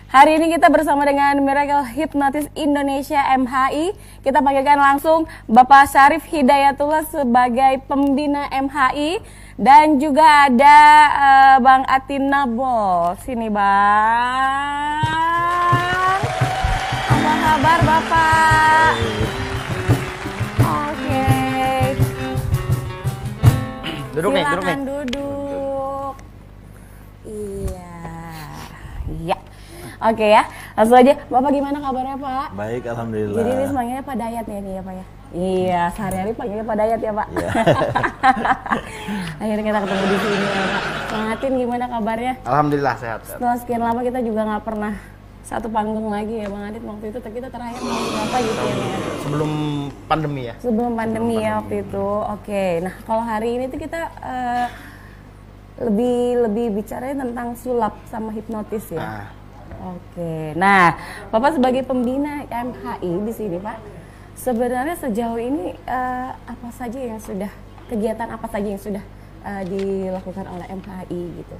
Hari ini kita bersama dengan Miracle Hypnosis Indonesia MHI. Kita panggilkan langsung Bapak Syarif Hidayatullah sebagai pembina MHI. Dan juga ada Bang Atin Nabol. Sini Bang. Apa kabar Bapak? Oke. Duduk nih, duduk nih. Silakan duduk. Iya. Iya. Oke ya, langsung aja. Bapak gimana kabarnya Pak? Baik, alhamdulillah. Jadi ini semangatnya Pak Dayat ya nih ya Pak ya? Iya, sehari-hari panggilnya Pak Dayat ya Pak? Iya. Akhirnya kita ketemu di sini ya Pak. Bang Atin gimana kabarnya? Alhamdulillah sehat. Setelah sekian lama kita juga nggak pernah satu panggung lagi ya Bang Adit. Waktu itu kita terakhir mau berapa gitu ya Bang Adit? Sebelum pandemi ya? Sebelum pandemi ya waktu itu. Oke, nah kalau hari ini tuh kita lebih bicaranya tentang sulap sama hipnotis ya. Oke, nah Bapak sebagai pembina MHI di sini Pak, sebenarnya sejauh ini apa saja yang sudah kegiatan apa saja yang sudah dilakukan oleh MHI gitu,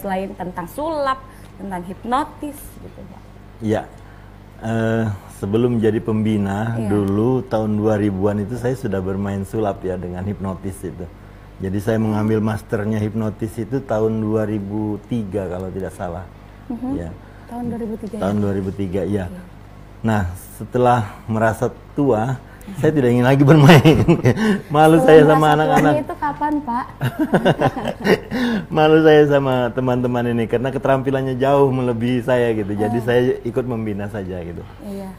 selain tentang sulap, tentang hipnotis gitu Pak? Iya, sebelum jadi pembina dulu tahun 2000-an itu saya sudah bermain sulap ya dengan hipnotis itu. Jadi saya mengambil masternya hipnotis itu tahun 2003 kalau tidak salah. Ya. Tahun 2003. Tahun 2003 ya. Nah, setelah merasa tua, saya tidak ingin lagi bermain. Malu saya sama anak-anak. Itu kapan, Pak? Malu saya sama teman-teman ini karena keterampilannya jauh melebihi saya gitu. Jadi saya ikut membina saja gitu. Iya.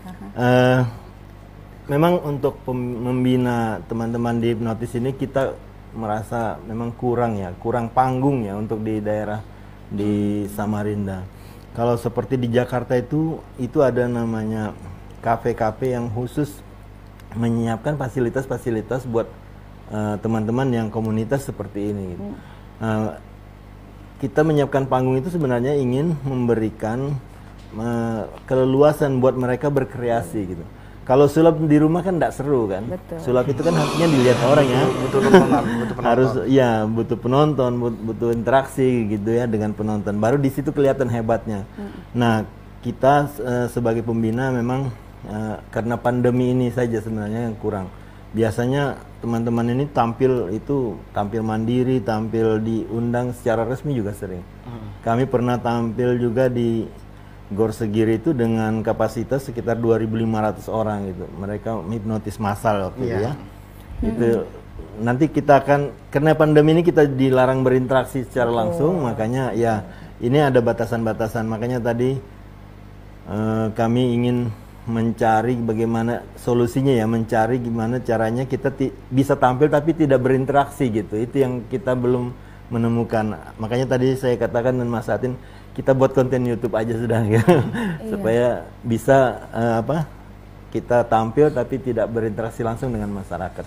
Memang untuk membina teman-teman di hipnotis ini kita merasa memang kurang panggung ya untuk di daerah di Samarinda. Kalau seperti di Jakarta itu ada namanya kafe-kafe yang khusus menyiapkan fasilitas-fasilitas buat teman-teman yang komunitas seperti ini. Gitu. Kita menyiapkan panggung itu sebenarnya ingin memberikan keleluasan buat mereka berkreasi gitu. Kalau sulap di rumah kan tidak seru kan. Betul. Sulap itu kan harusnya dilihat orang ya. Butuh penonton. Harus ya butuh penonton, butuh interaksi gitu ya dengan penonton. Baru di situ kelihatan hebatnya. Nah kita sebagai pembina memang karena pandemi ini saja sebenarnya yang kurang. Biasanya teman-teman ini tampil mandiri, tampil diundang secara resmi juga sering. Kami pernah tampil juga di Gor Segiri itu dengan kapasitas sekitar 2.500 orang gitu. Mereka hipnotis massal waktu itu ya. Itu nanti kita akan, karena pandemi ini kita dilarang berinteraksi secara langsung, makanya ya ini ada batasan-batasan. Makanya tadi kami ingin mencari bagaimana solusinya ya, mencari gimana caranya kita bisa tampil tapi tidak berinteraksi gitu. Itu yang kita belum menemukan. Makanya tadi saya katakan dan Mas Atin, kita buat konten YouTube aja sudah gitu. Supaya bisa kita tampil tapi tidak berinteraksi langsung dengan masyarakat.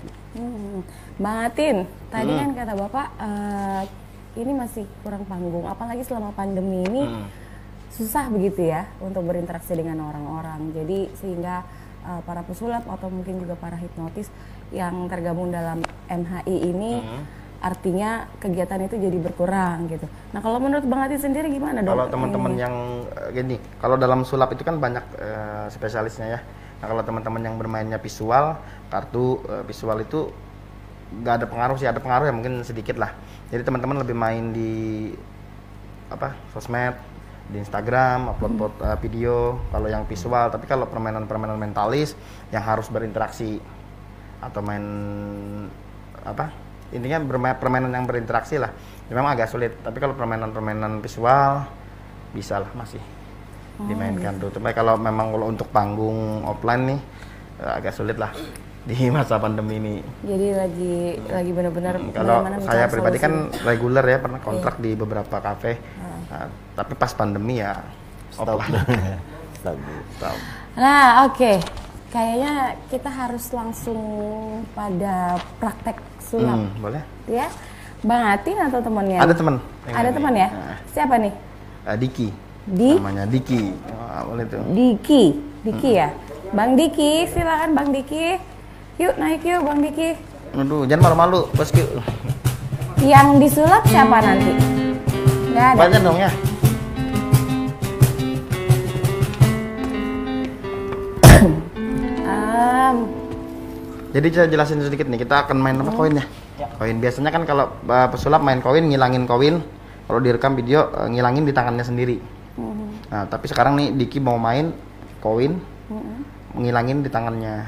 Bang Atin, tadi kan kata Bapak ini masih kurang panggung, apalagi selama pandemi ini susah begitu ya untuk berinteraksi dengan orang-orang. Jadi sehingga para pesulap atau mungkin juga para hipnotis yang tergabung dalam MHI ini artinya kegiatan itu jadi berkurang gitu. Nah kalau menurut Bang Atin sendiri gimana dong? Kalau teman-teman yang gini, kalau dalam sulap itu kan banyak spesialisnya ya. Nah kalau teman-teman yang bermainnya visual, kartu visual itu nggak ada pengaruh sih, ada pengaruh ya mungkin sedikit lah. Jadi teman-teman lebih main di sosmed, di Instagram, upload video kalau yang visual. Tapi kalau permainan-permainan mentalis yang harus berinteraksi atau main intinya permainan yang berinteraksi lah, memang agak sulit. Tapi kalau permainan visual bisa lah masih dimainkan tuh. Tapi kalau memang untuk panggung offline nih agak sulit lah di masa pandemi ini. Jadi lagi benar-benar. Kalau saya pribadi kan reguler ya, pernah kontrak di beberapa kafe. Tapi pas pandemi ya offline. Stop. Nah oke. Kayaknya kita harus langsung pada praktek sulap. Boleh? Ya, Bang Atin atau temannya? Ada teman. Ada teman ya? Siapa nih? Diki. Namanya Diki. Boleh tuh. Diki ya. Bang Diki, silakan Bang Diki. Yuk naik yuk Bang Diki. Aduh, jangan malu-malu, bosku. Yang disulap siapa nanti? Nggak ada. Banyak dong ya. Jadi saya jelasin sedikit nih, kita akan main apa koinnya. Koin biasanya kan kalau pesulap main koin, ngilangin koin. Kalau direkam video ngilangin di tangannya sendiri. Nah, tapi sekarang nih Diki mau main koin, ngilangin di tangannya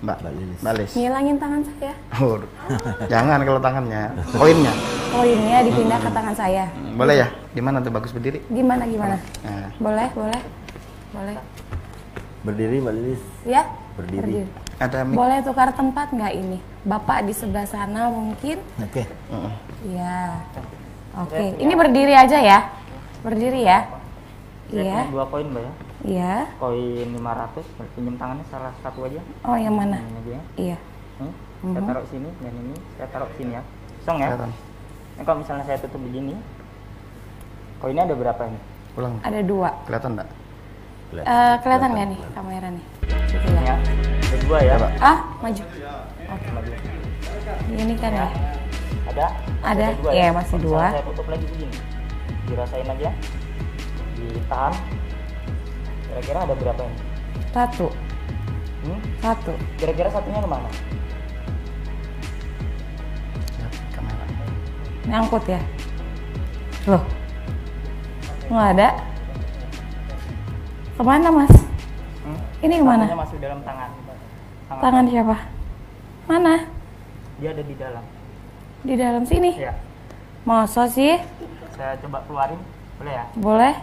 Mbak Lilis. Ngilangin tangan saya. Oh, jangan kalau tangannya, koinnya. Koinnya dipindah ke tangan saya. Boleh ya? Di mana tuh bagus berdiri? Gimana? Nah. Boleh. Berdiri Mbak Lilis. Ya? Berdiri. Ada Boleh tukar tempat nggak ini? Bapak di sebelah sana mungkin. Oke. Iya. Oke. Ini berdiri aja ya? Berdiri ya? Iya. 2 koin Mbak ya? Iya. Koin 500, pinjam tangannya salah satu aja. Oh, yang mana? Ini aja ya. Iya. Nih, saya taruh sini dan ini saya taruh sini ya. Kosong ya? Kelihatan. Nah, kalau misalnya saya tutup begini, koinnya ada berapa ini? Ulang. Ada 2. Kelihatan enggak? Kelihatan nggak nih kamera nih? Gitu ya. Ya, ada 2 ya. Coba. Maju. Oke, maju. Ini kan ya? Ada? Ada? Dua Iya, masih Kalau 2. misalnya saya tutup lagi begini. Dirasain aja. Ditahan. Kira-kira ada berapa ini? 1. 1. Kira-kira satunya kemana? Lihat kamera. Nyangkut ya? Loh? Nggak ada? Kemana mas? Ini kemana? Satunya masuk dalam tangan. Tangan siapa? Mana? Dia ada di dalam. Di dalam sini? Ya. Masa sih? Saya coba keluarin. Boleh ya? Boleh?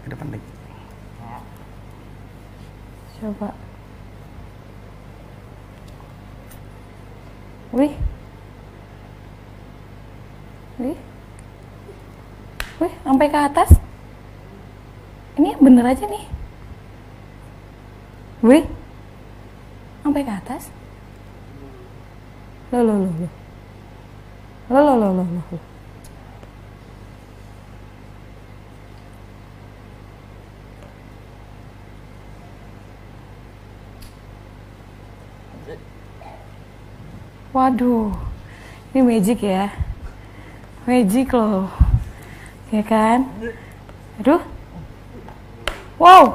Ke depan dik. Ya. Coba. Wih. Wih, sampai ke atas. Ini yang bener aja nih. Wih. Sampai ke atas. Loh. Waduh, ini magic ya, magic loh, ya kan? Aduh, wow.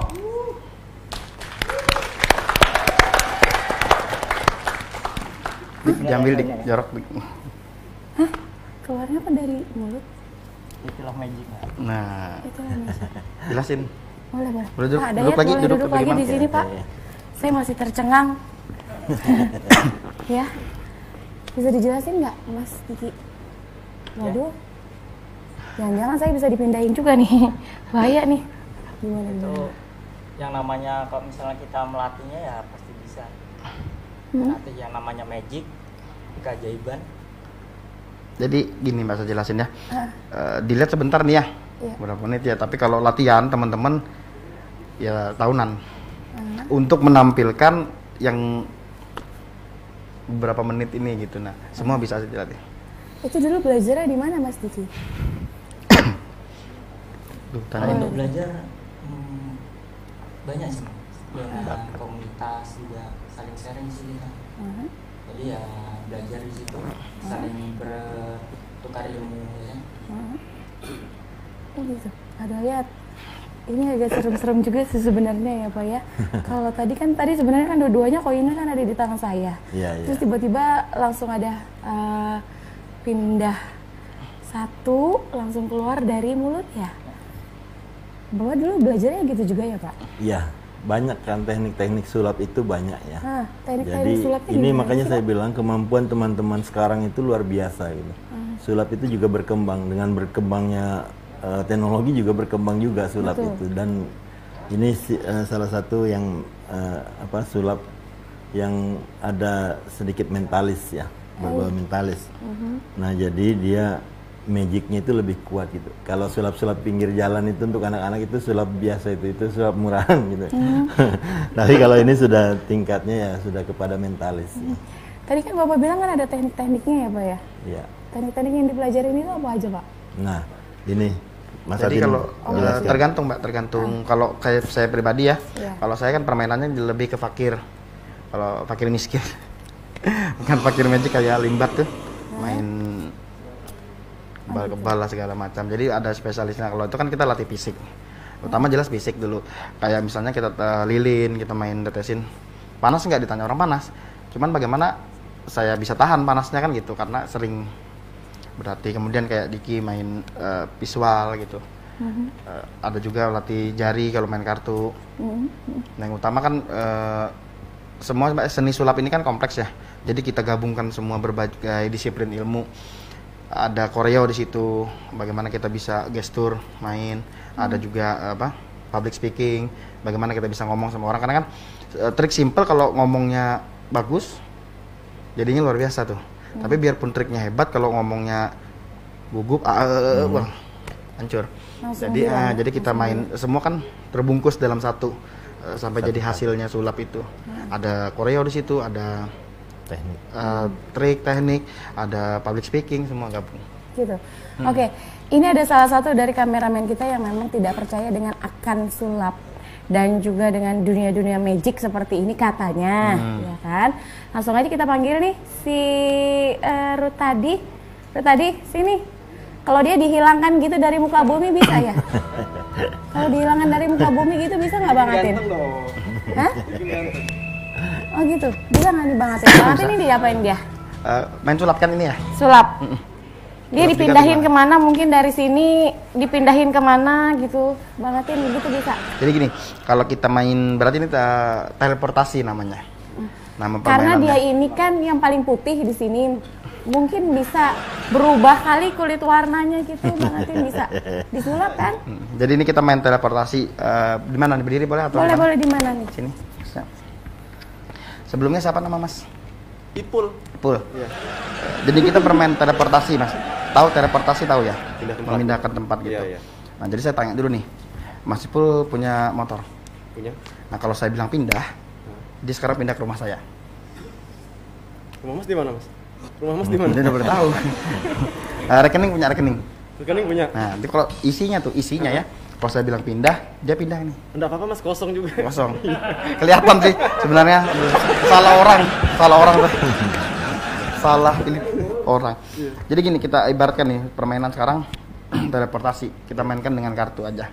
Dik, jambil dik, jorok dik. Hah? Keluarnya apa dari mulut? Itulah magic. Nah, Itu magic. jelasin. Boleh. Duduk, Pak duduk Dayat lagi, boleh duduk duduk lagi bagaimana? di sini Pak. Saya masih tercengang. Ya, bisa dijelasin nggak Mas Diki? Waduh, jangan-jangan saya bisa dipindahin juga nih. Bahaya nih. Gimana? Itu yang namanya kalau misalnya kita melatihnya ya pasti bisa. Nanti yang namanya magic, keajaiban. Jadi gini Mbak, saya jelasin ya. Dilihat sebentar nih ya. Iya. Berapa menit ya, tapi kalau latihan teman-teman ya tahunan. Untuk menampilkan yang beberapa menit ini gitu. Nah, semua bisa saya dilatih. Itu dulu belajarnya di mana Mas Diki? Kalau untuk belajar banyak sih, dengan komunitas juga saling sharing sih kita. Jadi ya belajar di situ, saling bertukar ilmu ya. Oh gitu. Ada lihat. Ini agak serem-serem juga sih sebenarnya ya Pak ya. Kalau tadi sebenarnya kan dua-duanya koinnya kan ada di tangan saya. Iya. Terus tiba-tiba langsung ada pindah satu langsung keluar dari mulut ya. Bapak dulu belajarnya gitu juga ya Pak? Iya, banyak kan teknik-teknik sulap itu banyak ya. Teknik-teknik Jadi sulapnya ini gimana makanya sih, saya Pak? bilang kemampuan teman-teman sekarang itu luar biasa gitu. Sulap itu juga berkembang, dengan berkembangnya teknologi juga berkembang juga sulap itu, dan ini salah satu yang sulap yang ada sedikit mentalis ya, berbau mentalis. Nah jadi dia magicnya itu lebih kuat gitu. Kalau sulap-sulap pinggir jalan itu untuk anak-anak itu sulap biasa, itu sulap murahan gitu. Tapi kalau ini sudah tingkatnya ya sudah kepada mentalis. Ya. Tadi kan Bapak bilang kan ada teknik-tekniknya ya Pak ya? Iya. Teknik-teknik yang dipelajari ini apa aja Pak? Nah ini Mas Jadi Adin kalau jelaskan. tergantung Mbak, tergantung kalau kayak saya pribadi ya. Iya. Kalau saya kan permainannya lebih ke fakir. Kalau fakir miskin. Bukan fakir magic kayak limbat tuh. Main kebal lah segala macam. Jadi ada spesialisnya. Kalau itu kan kita latih fisik. Utama jelas fisik dulu. Kayak misalnya kita lilin, kita main tetesin panas nggak, ditanya orang panas. Cuman bagaimana saya bisa tahan panasnya kan gitu, karena sering berarti. Kemudian kayak Diki main visual gitu. Ada juga latih jari kalau main kartu. Nah, yang utama kan semua seni sulap ini kan kompleks ya. Jadi kita gabungkan semua berbagai disiplin ilmu. Ada koreo di situ, bagaimana kita bisa gestur main. Ada juga public speaking, bagaimana kita bisa ngomong sama orang. Karena kan trik simple kalau ngomongnya bagus, jadinya luar biasa tuh. Tapi biarpun triknya hebat, kalau ngomongnya gugup, wah, hancur. Jadi kita main semua kan terbungkus dalam satu sampai jadi hasilnya sulap itu. Ada koreo di situ, ada teknik, trik, teknik, ada public speaking, semua gabung. Gitu. Oke, ini ada salah satu dari kameramen kita yang memang tidak percaya dengan akan sulap dan juga dengan dunia-dunia magic seperti ini katanya, ya kan? Langsung aja kita panggil nih si Rutadi. Rutadi, sini. Kalau dia dihilangkan gitu dari muka bumi bisa ya? Kalau dihilangkan dari muka bumi gitu bisa nggak Bang Atin? Hah? Oh gitu, bisa nggak nih Bang Atin? Bang Atin ini diapain dia? Main sulap kan ini ya? Sulap. Dia dipindahin kemana? Mungkin dari sini dipindahin kemana gitu, Bang Atin gitu bisa? Jadi gini, kalau kita main berarti ini teleportasi namanya. Nama Karena permainannya. dia ini kan yang paling putih di sini, mungkin bisa berubah kali kulit warnanya gitu, Bang Atin bisa disulap kan? Jadi ini kita main teleportasi di mana? Berdiri boleh atau? Boleh di mana nih? Sini. Sebelumnya siapa nama Mas? Ipul. Ipul. Iya. Jadi kita bermain teleportasi, Mas. Tahu teleportasi tahu ya? Pindah tempat. Memindahkan tempat gitu. Iya. Nah, jadi saya tanya dulu nih. Mas Ipul punya motor. Punya. Nah, kalau saya bilang pindah, dia sekarang pindah ke rumah saya. Rumah Mas di mana, Mas? Rumah Mas di mana? Dia udah boleh tahu. Rekening punya rekening. Rekening punya. Nah, nanti kalau isinya ya. Kalau saya bilang pindah, dia pindah nih. Enggak apa-apa Mas, kosong juga. Kosong. Kelihatan sih sebenarnya. Salah orang tuh. Salah pilih orang. Jadi gini, kita ibaratkan nih permainan sekarang teleportasi. Kita mainkan dengan kartu aja.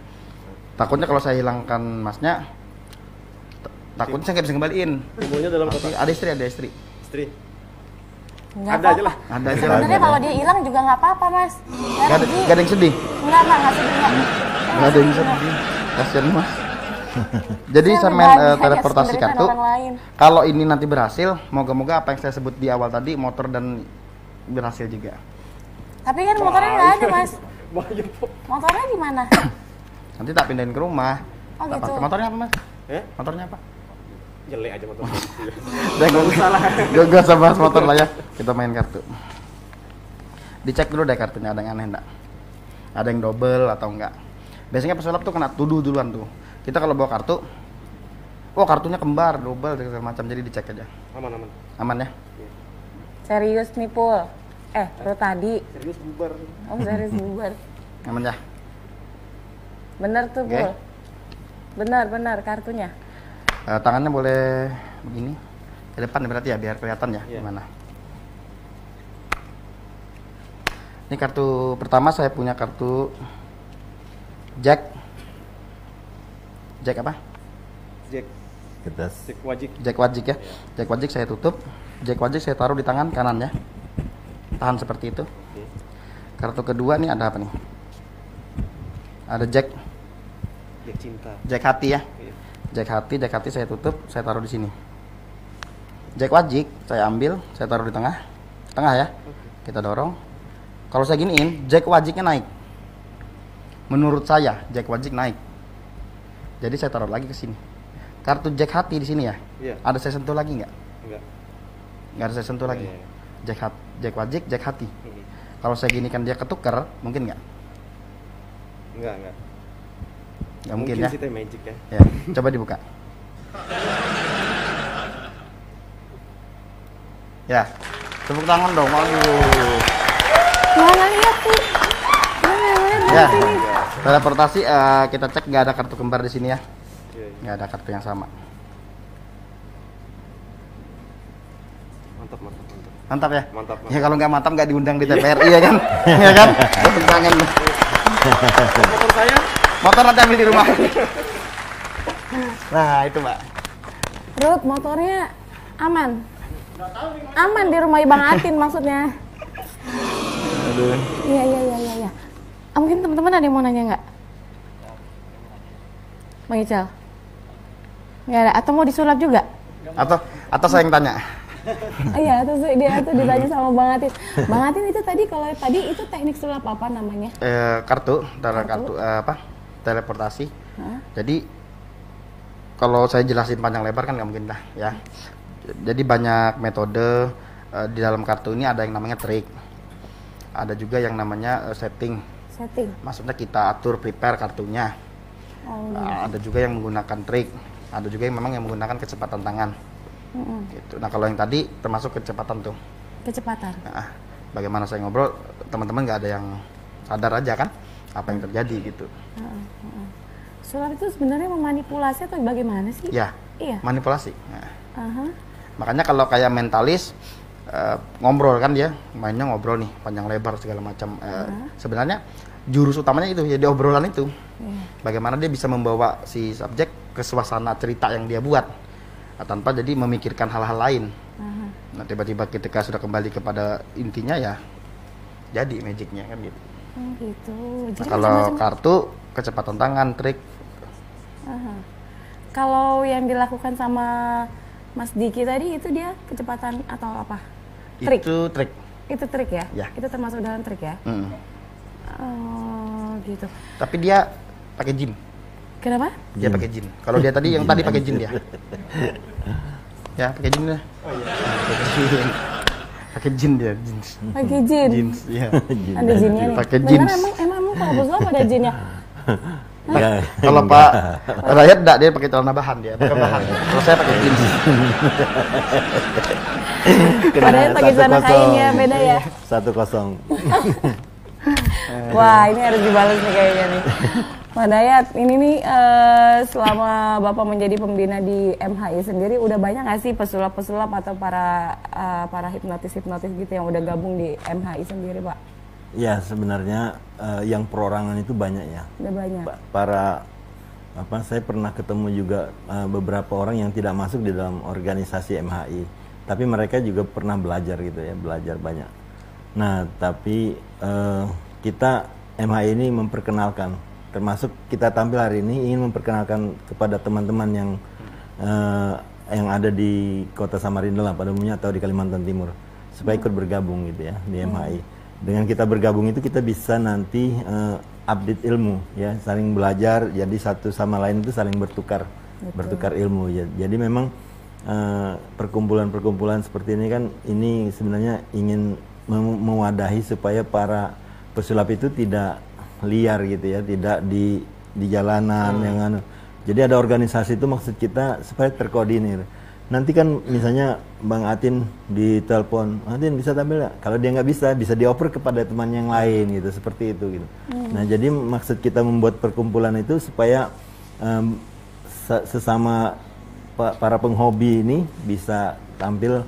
Takutnya kalau saya hilangkan Masnya, takutnya saya nggak bisa kembaliin. Semuanya dalam kotak. Ada istri. Istri. Nggak Ada aja lah. Ada aja. Sebenarnya kalau dia hilang juga nggak apa-apa Mas. Gak ada yang sedih. Nggak sedih nggak. Gak ada yang sedih. Kasian Mas. Jadi saya main teleportasi kartu. Kalau ini nanti berhasil, moga-moga apa yang saya sebut di awal tadi, motor dan berhasil juga. Tapi kan motornya nggak ada Mas. Bahaya, Pok. Motornya di mana? Nanti tak pindahin ke rumah. Oh Tak gitu. pakai. Motornya apa Mas? Motornya apa? Jelek aja motor. Gue usah bahas motor lah ya. Kita main kartu. Dicek dulu deh kartunya, ada yang aneh enggak? Ada yang double atau enggak? Biasanya pesulap tuh kena tuduh duluan tuh. Kita kalau bawa kartu, oh kartunya kembar, double segala macam, jadi dicek aja. Aman ya? Serius nih Pul. Rutadi. Serius bubar. Serius bubar. Aman ya? Bener tuh Oke. Pul. Benar kartunya. Tangannya boleh begini ke depan berarti ya, biar kelihatan ya gimana. Ini kartu pertama, saya punya kartu Jack apa? Jack Wajik ya. Jack Wajik saya tutup. Jack Wajik saya taruh di tangan kanan ya. Tahan seperti itu. Kartu kedua nih ada apa nih? Ada Jack cinta. Jack hati ya. Jack hati saya tutup, saya taruh di sini. Jack Wajik saya ambil, saya taruh di tengah ya. Kita dorong. Kalau saya giniin, Jack Wajiknya naik. Menurut saya Jack Wajik naik. Jadi saya taruh lagi ke sini. Kartu Jack hati di sini ya. Iya. Ada saya sentuh lagi nggak? Nggak ada saya sentuh lagi. Iya. Jack Wajik, Jack hati. Kalau saya ginikan dia ketukar, mungkin nggak? Enggak. Nggak mungkin ya. Sih teh magic ya. Ya, coba dibuka. Ya, tepuk tangan dong. Waduh. Mana lihat sih? Ya, teleportasi kita cek nggak ada kartu kembar di sini ya. Nggak ada kartu yang sama. Mantap ya? Mantap. Ya kalau nggak mantap nggak diundang di TPRI ya kan? Ya kan? Tepuk tangan. Motor saya? Motor nanti ambil di rumah. Nah itu Mbak. Ruth, motornya aman? Aman di rumah Bang Atin maksudnya. Aduh. Iya. Mungkin teman-teman ada yang mau nanya nggak? Bang Ical? Nggak ada? Atau mau disulap juga? Atau saya yang tanya? Iya, terus dia tuh ditanya sama Bang Atin. Bang Atin itu tadi kalau tadi itu teknik sulap apa namanya? Kartu teleportasi. Jadi kalau saya jelasin panjang lebar kan nggak mungkin lah ya. Jadi banyak metode di dalam kartu ini, ada yang namanya trik, ada juga yang namanya setting. Maksudnya kita atur prepare kartunya. Ada juga yang menggunakan trik, ada juga yang memang yang menggunakan kecepatan tangan. Gitu. Nah kalau yang tadi termasuk kecepatan tuh. Kecepatan. Nah, bagaimana saya ngobrol, teman-teman nggak ada yang sadar aja kan apa yang terjadi gitu. Sulap itu sebenarnya memanipulasi atau bagaimana sih? Ya, iya. Manipulasi. Nah. Makanya kalau kayak mentalis ngobrol kan dia mainnya ngobrol nih panjang lebar segala macam. Sebenarnya jurus utamanya itu jadi obrolan itu. Bagaimana dia bisa membawa si subjek ke suasana cerita yang dia buat tanpa jadi memikirkan hal-hal lain. Nah tiba-tiba ketika sudah kembali kepada intinya ya jadi magicnya kan gitu. Gitu. Jadi kalau kartu kecepatan tangan, trik. Kalau yang dilakukan sama Mas Diki tadi itu dia kecepatan atau apa? Trik. Itu trik. Itu trik ya? Ya. Itu termasuk dalam trik ya? Oh gitu. Tapi dia pakai jin. Kenapa? Dia pakai jin. Kalau dia tadi yang tadi pakai jin dia. Ya pakai jin dia. Pakai jin dia. Pakai jin. Jins, ya. Ada jinnya nih. Pakai Beneran jins. emang kalau Sulap ada jinnya? Kalau Pak Rakyat enggak, dia pakai celana bahan dia, pakai bahan. Kalau saya pakai jeans. Padahal pakai celana kain ya, beda ya. 1-0. Wah, ini harus dibalas nih kayaknya nih. Pak Dayat, ini nih selama Bapak menjadi pembina di MHI sendiri, udah banyak nggak sih pesulap-pesulap atau para hipnotis-hipnotis gitu yang udah gabung di MHI sendiri, Pak? Ya sebenarnya yang perorangan itu banyak ya. Udah banyak. Saya pernah ketemu juga beberapa orang yang tidak masuk di dalam organisasi MHI, tapi mereka juga pernah belajar gitu ya, belajar banyak. Nah tapi kita MHI ini memperkenalkan, termasuk kita tampil hari ini ingin memperkenalkan kepada teman-teman yang ada di Kota Samarinda lah pada umumnya atau di Kalimantan Timur supaya ikut bergabung gitu ya di MHI. Dengan kita bergabung itu kita bisa nanti update ilmu ya, saling belajar, jadi satu sama lain itu saling bertukar ilmu ya. Jadi memang perkumpulan-perkumpulan seperti ini kan ini sebenarnya ingin mewadahi supaya para pesulap itu tidak liar gitu ya, tidak di jalanan yang jadi ada organisasi itu maksud kita supaya terkoordinir. Nanti kan misalnya Bang Atin ditelepon, Atin bisa tampil nggak? Kalau dia nggak bisa dioper kepada teman yang lain gitu, seperti itu gitu. Nah jadi maksud kita membuat perkumpulan itu supaya sesama para penghobi ini bisa tampil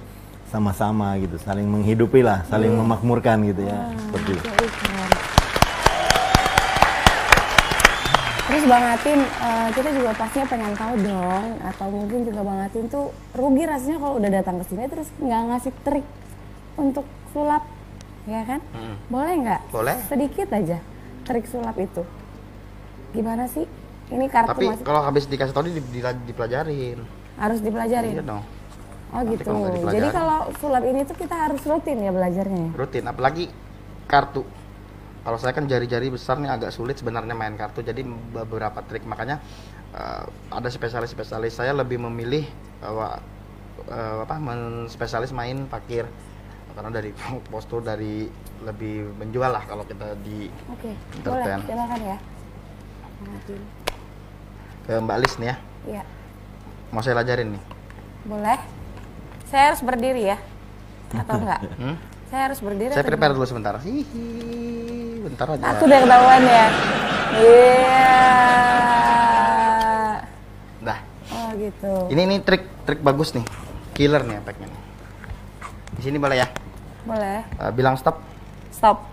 sama-sama gitu, saling menghidupi lah, saling memakmurkan gitu ya, seperti itu. Terus Bang Atin, kita juga pastinya pengen tahu dong, atau mungkin juga Bang Atin tuh rugi rasanya kalau udah datang ke sini terus nggak ngasih trik untuk sulap, ya kan? Boleh nggak? Boleh. Sedikit aja trik sulap itu. Gimana sih? Ini kartu tapi masih... kalau habis dikasih tahu dipelajarin. Harus dipelajarin? Iya dong. Oh gitu. Jadi kalau sulap ini tuh kita harus rutin ya belajarnya? Rutin, apalagi kartu. Kalau saya kan jari-jari besar nih agak sulit sebenarnya main kartu, jadi beberapa trik, makanya ada spesialis saya lebih memilih spesialis main pakir, karena dari postur dari lebih menjual lah kalau kita di boleh, silakan ya. Ke Mbak Lis nih ya. Iya. Mau saya ajarin nih. Boleh. Saya harus berdiri ya? Atau enggak? Saya harus berdiri. Saya prepare dulu sebentar. Bentar aja. Aku udah ketahuan ya. Iya. Dah. Oh gitu. Ini trik bagus nih. Killer nih efeknya. Di sini boleh ya? Boleh. Bilang stop. Stop.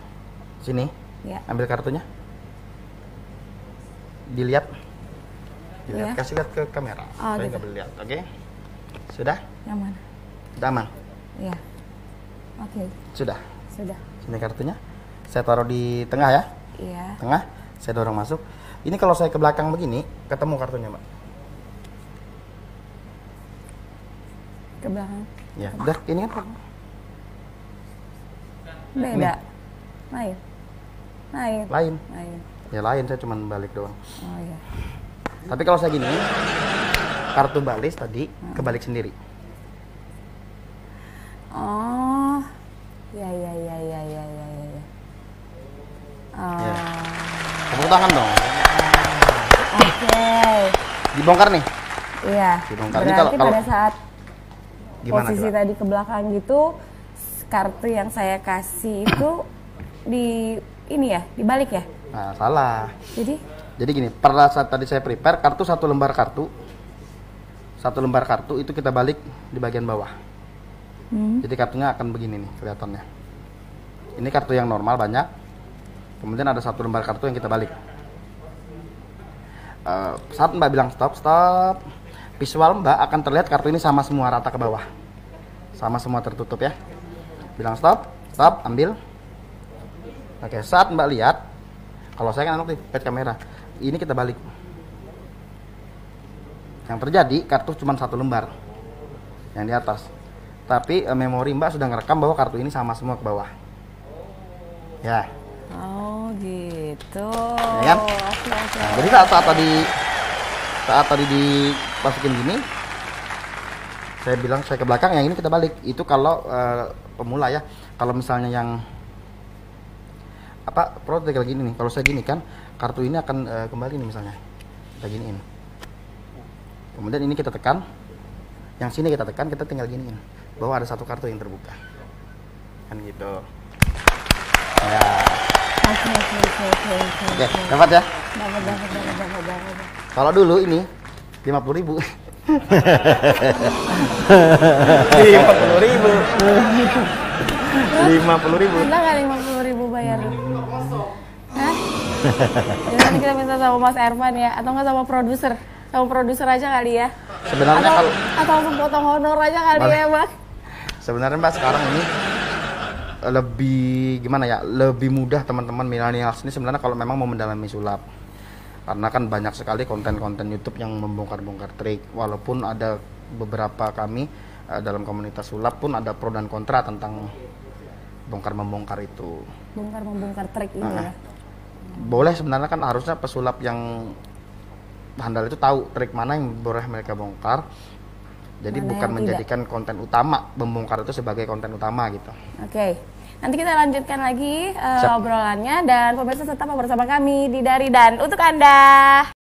Sini. Ya. Ambil kartunya. Dilihat. Ya. Kasih lihat ke kamera. Oh, saya gitu. nggak boleh lihat, oke? Sudah? Yang mana? Sudah aman? Iya. Oke. Sudah. Sudah. Sini kartunya. Saya taruh di tengah ya. Iya. Tengah. Saya dorong masuk. Ini kalau saya ke belakang begini, ketemu kartunya, Mbak. Ke belakang. Ya, udah ini kan. Beda. Lain. Lain. Lain. Ya lain, saya cuma balik doang. Oh iya. Tapi kalau saya gini, kartu balis tadi kebalik sendiri. Oh. Ya. Oh. Ya. Tepuk tangan dong. Oke. Dibongkar nih. Iya. Dibongkar. Ini Berarti kalau pada saat gimana posisi coba? tadi ke belakang gitu, kartu yang saya kasih itu di ini ya, dibalik ya. Nah, salah. Jadi gini, pada saat tadi saya prepare satu lembar kartu itu kita balik di bagian bawah. Jadi kartunya akan begini nih kelihatannya. Ini kartu yang normal banyak. Kemudian ada satu lembar kartu yang kita balik. Saat Mbak bilang stop, visual Mbak akan terlihat kartu ini sama semua rata ke bawah. Sama semua tertutup ya. Bilang stop, ambil. Oke, saat Mbak lihat, kalau saya kan pet kamera, ini kita balik. Yang terjadi kartu cuma satu lembar yang di atas. Tapi memori Mbak sudah ngerekam bahwa kartu ini sama semua ke bawah. Ya. oh gitu. Ya kan? Oke. Nah, jadi saat tadi dimasukin gini, saya bilang saya ke belakang, yang ini kita balik. Itu kalau pemula ya. Kalau misalnya yang pro tinggal gini nih. Kalau saya gini kan, kartu ini akan kembali nih misalnya. Kita giniin. Kemudian ini kita tekan. Yang sini kita tekan, kita tinggal giniin. Bahwa ada satu kartu yang terbuka. Kan gitu. Ya. Oke, dapat ya? Dapat. Kalau dulu ini 50.000. 50.000. Ada nggak 50.000 bayar? Hah? Ya, nanti kita minta sama Mas Ervan ya, atau nggak sama produser? Sama produser aja kali ya? Sebenarnya atau langsung potong honor aja kali ya, Bang? Sebenarnya Mbak sekarang ini lebih gimana ya, lebih mudah teman-teman milenial ini sebenarnya kalau memang mau mendalami sulap, karena kan banyak sekali konten-konten YouTube yang membongkar-bongkar trik. Walaupun ada beberapa kami dalam komunitas sulap pun ada pro dan kontra tentang bongkar-membongkar itu. Bongkar-membongkar trik ini ya. Boleh sebenarnya kan, harusnya pesulap yang handal itu tahu trik mana yang boleh mereka bongkar. Jadi mana bukan menjadikan konten utama, membongkar itu sebagai konten utama gitu. Oke. Nanti kita lanjutkan lagi obrolannya, dan pemirsa tetap bersama kami di Dari Dan untuk Anda.